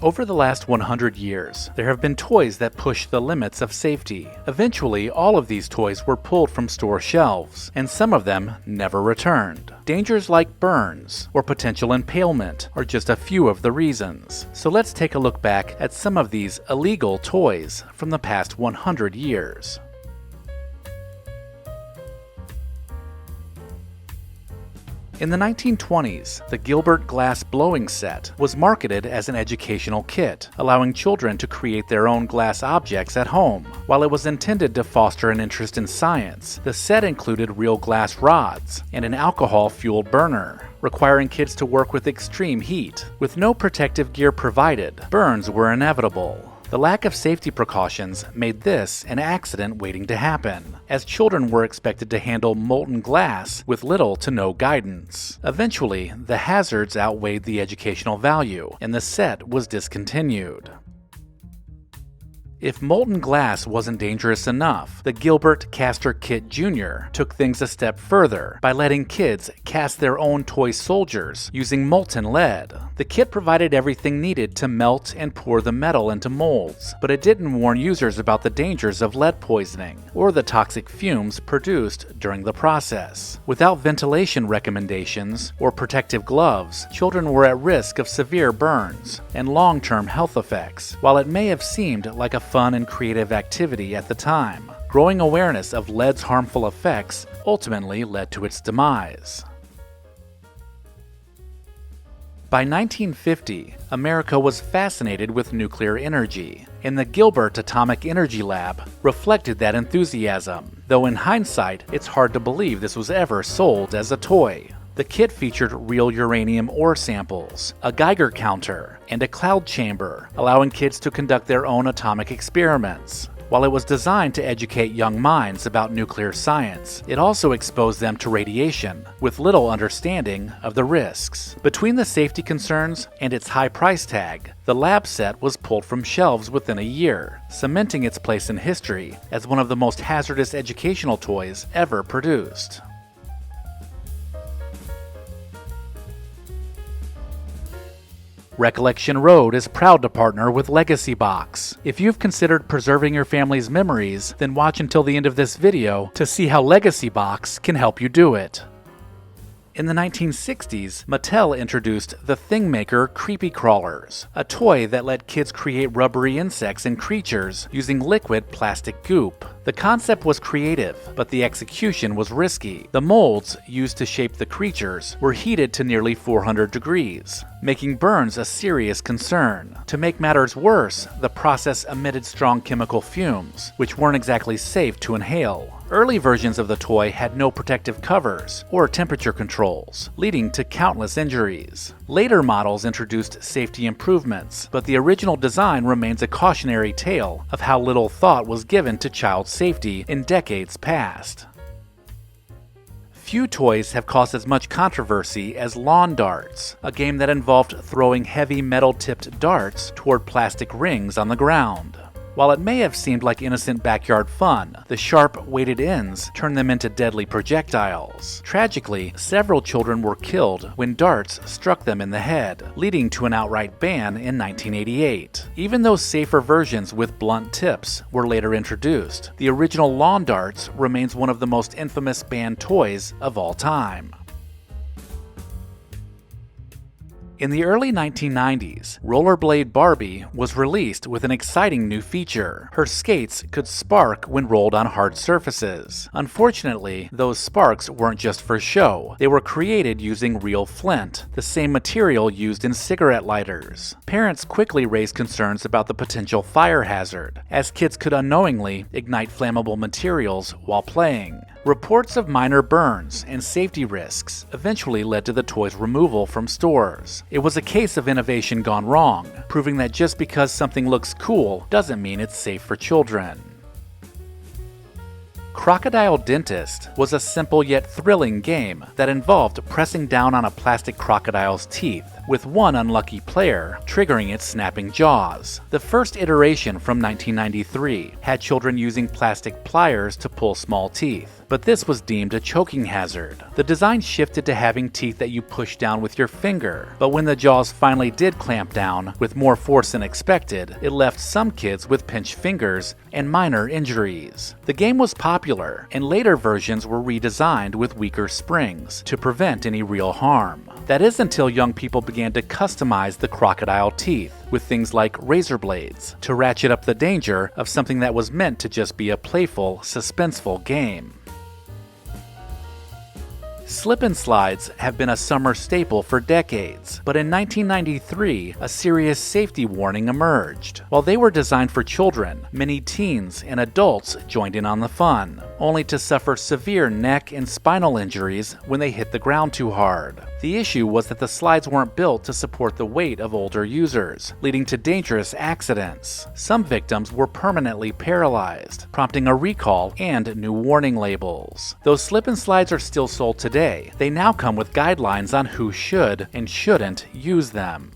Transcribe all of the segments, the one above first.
Over the last 100 years, there have been toys that push the limits of safety. Eventually, all of these toys were pulled from store shelves, and some of them never returned. Dangers like burns or potential impalement are just a few of the reasons. So let's take a look back at some of these illegal toys from the past 100 years. In the 1920s, the Gilbert glass blowing set was marketed as an educational kit, allowing children to create their own glass objects at home. While it was intended to foster an interest in science, the set included real glass rods and an alcohol-fueled burner, requiring kids to work with extreme heat. With no protective gear provided, burns were inevitable. The lack of safety precautions made this an accident waiting to happen, as children were expected to handle molten glass with little to no guidance. Eventually, the hazards outweighed the educational value, and the set was discontinued. If molten glass wasn't dangerous enough, the Gilbert Caster Kit Jr. took things a step further by letting kids cast their own toy soldiers using molten lead. The kit provided everything needed to melt and pour the metal into molds, but it didn't warn users about the dangers of lead poisoning or the toxic fumes produced during the process. Without ventilation recommendations or protective gloves, children were at risk of severe burns and long-term health effects. While it may have seemed like a fun and creative activity at the time, growing awareness of lead's harmful effects ultimately led to its demise. By 1950, America was fascinated with nuclear energy, and the Gilbert Atomic Energy Lab reflected that enthusiasm, though in hindsight, it's hard to believe this was ever sold as a toy. The kit featured real uranium ore samples, a Geiger counter, and a cloud chamber, allowing kids to conduct their own atomic experiments. While it was designed to educate young minds about nuclear science, it also exposed them to radiation, with little understanding of the risks. Between the safety concerns and its high price tag, the lab set was pulled from shelves within a year, cementing its place in history as one of the most hazardous educational toys ever produced. Recollection Road is proud to partner with LEGACYBOX. If you've considered preserving your family's memories, then watch until the end of this video to see how LEGACYBOX can help you do it. In the 1960s, Mattel introduced the Thingmaker Creepy Crawlers, a toy that let kids create rubbery insects and creatures using liquid plastic goop. The concept was creative, but the execution was risky. The molds used to shape the creatures were heated to nearly 400 degrees, making burns a serious concern. To make matters worse, the process emitted strong chemical fumes, which weren't exactly safe to inhale. Early versions of the toy had no protective covers or temperature controls, leading to countless injuries. Later models introduced safety improvements, but the original design remains a cautionary tale of how little thought was given to child safety in decades past. Few toys have caused as much controversy as lawn darts, a game that involved throwing heavy metal-tipped darts toward plastic rings on the ground. While it may have seemed like innocent backyard fun, the sharp, weighted ends turned them into deadly projectiles. Tragically, several children were killed when darts struck them in the head, leading to an outright ban in 1988. Even though safer versions with blunt tips were later introduced, the original lawn darts remains one of the most infamous banned toys of all time. In the early 1990s, Rollerblade Barbie was released with an exciting new feature. Her skates could spark when rolled on hard surfaces. Unfortunately, those sparks weren't just for show. They were created using real flint, the same material used in cigarette lighters. Parents quickly raised concerns about the potential fire hazard, as kids could unknowingly ignite flammable materials while playing. Reports of minor burns and safety risks eventually led to the toy's removal from stores. It was a case of innovation gone wrong, proving that just because something looks cool doesn't mean it's safe for children. Crocodile Dentist was a simple yet thrilling game that involved pressing down on a plastic crocodile's teeth with one unlucky player triggering its snapping jaws. The first iteration from 1993 had children using plastic pliers to pull small teeth, but this was deemed a choking hazard. The design shifted to having teeth that you push down with your finger, but when the jaws finally did clamp down with more force than expected, it left some kids with pinched fingers and minor injuries. The game was popular, and later versions were redesigned with weaker springs to prevent any real harm. That is until young people began to customize the crocodile teeth with things like razor blades to ratchet up the danger of something that was meant to just be a playful, suspenseful game. Slip and slides have been a summer staple for decades, but in 1993, a serious safety warning emerged. While they were designed for children, many teens and adults joined in on the fun, only to suffer severe neck and spinal injuries when they hit the ground too hard. The issue was that the slides weren't built to support the weight of older users, leading to dangerous accidents. Some victims were permanently paralyzed, prompting a recall and new warning labels. Though slip and slides are still sold today, they now come with guidelines on who should and shouldn't use them.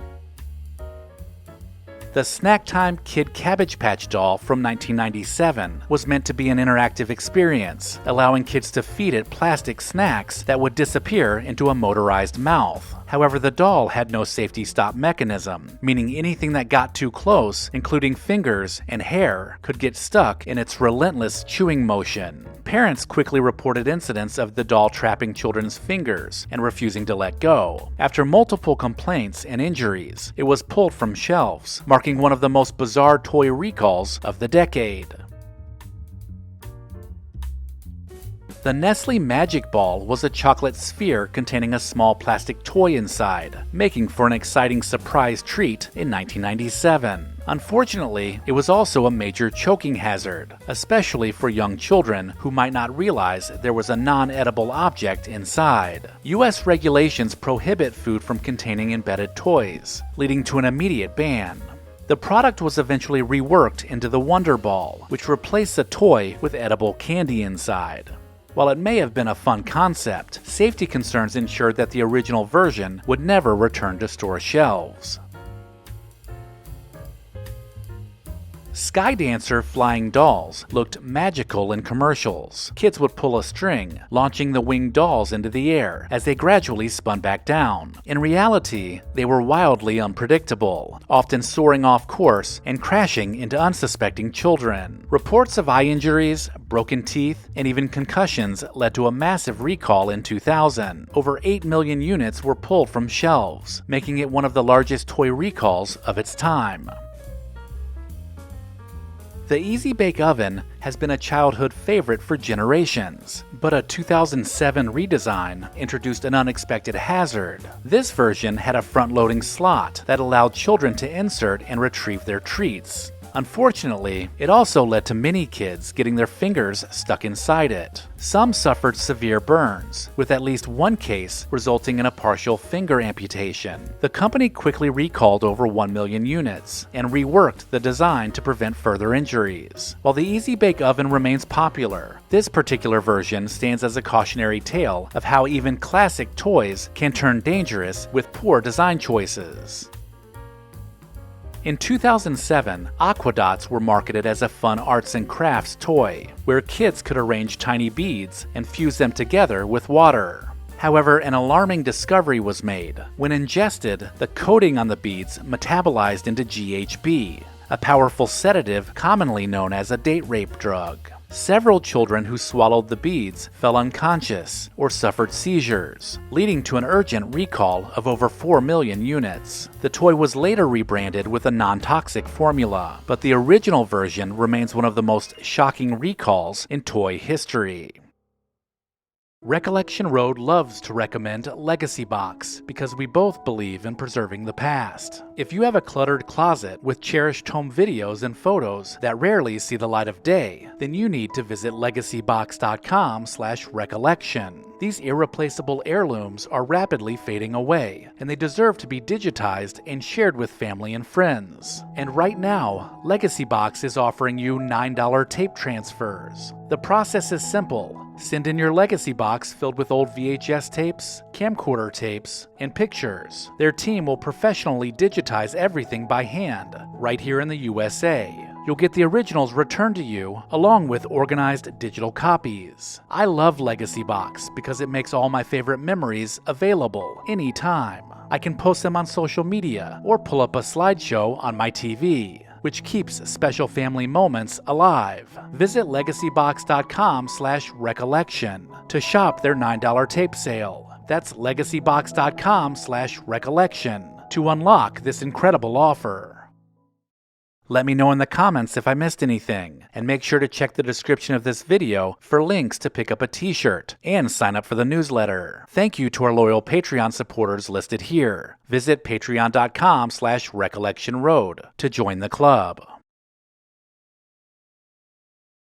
The Snacktime Kid Cabbage Patch doll from 1997 was meant to be an interactive experience, allowing kids to feed it plastic snacks that would disappear into a motorized mouth. However, the doll had no safety stop mechanism, meaning anything that got too close, including fingers and hair, could get stuck in its relentless chewing motion. Parents quickly reported incidents of the doll trapping children's fingers and refusing to let go. After multiple complaints and injuries, it was pulled from shelves, marking one of the most bizarre toy recalls of the decade. The Nestle Magic Ball was a chocolate sphere containing a small plastic toy inside, making for an exciting surprise treat in 1997. Unfortunately, it was also a major choking hazard, especially for young children who might not realize there was a non-edible object inside. U.S. regulations prohibit food from containing embedded toys, leading to an immediate ban. The product was eventually reworked into the Wonder Ball, which replaced the toy with edible candy inside. While it may have been a fun concept, safety concerns ensured that the original version would never return to store shelves. Skydancer flying dolls looked magical in commercials. Kids would pull a string, launching the winged dolls into the air as they gradually spun back down. In reality, they were wildly unpredictable, often soaring off course and crashing into unsuspecting children. Reports of eye injuries, broken teeth, and even concussions led to a massive recall in 2000. Over 8 million units were pulled from shelves, making it one of the largest toy recalls of its time. The Easy Bake Oven has been a childhood favorite for generations, but a 2007 redesign introduced an unexpected hazard. This version had a front-loading slot that allowed children to insert and retrieve their treats. Unfortunately, it also led to many kids getting their fingers stuck inside it. Some suffered severe burns, with at least one case resulting in a partial finger amputation. The company quickly recalled over 1 million units and reworked the design to prevent further injuries. While the Easy Bake Oven remains popular, this particular version stands as a cautionary tale of how even classic toys can turn dangerous with poor design choices. In 2007, Aqua dots were marketed as a fun arts and crafts toy, where kids could arrange tiny beads and fuse them together with water. However, an alarming discovery was made. When ingested, the coating on the beads metabolized into GHB, a powerful sedative commonly known as a date rape drug. Several children who swallowed the beads fell unconscious or suffered seizures, leading to an urgent recall of over 4 million units. The toy was later rebranded with a non-toxic formula, but the original version remains one of the most shocking recalls in toy history. Recollection Road loves to recommend LEGACYBOX because we both believe in preserving the past. If you have a cluttered closet with cherished home videos and photos that rarely see the light of day, then you need to visit LEGACYBOX.com/recollection. These irreplaceable heirlooms are rapidly fading away, and they deserve to be digitized and shared with family and friends. And right now, LEGACYBOX is offering you $9 tape transfers. The process is simple. Send in your LEGACYBOX filled with old VHS tapes, camcorder tapes, and pictures. Their team will professionally digitize everything by hand, right here in the USA. You'll get the originals returned to you, along with organized digital copies. I love LEGACYBOX because it makes all my favorite memories available anytime. I can post them on social media or pull up a slideshow on my TV, which keeps special family moments alive. Visit LEGACYBOX.com/recollection to shop their $9 tape sale. That's LEGACYBOX.com/recollection to unlock this incredible offer. Let me know in the comments if I missed anything, and make sure to check the description of this video for links to pick up a t-shirt and sign up for the newsletter. Thank you to our loyal Patreon supporters listed here. Visit patreon.com/recollectionroad to join the club.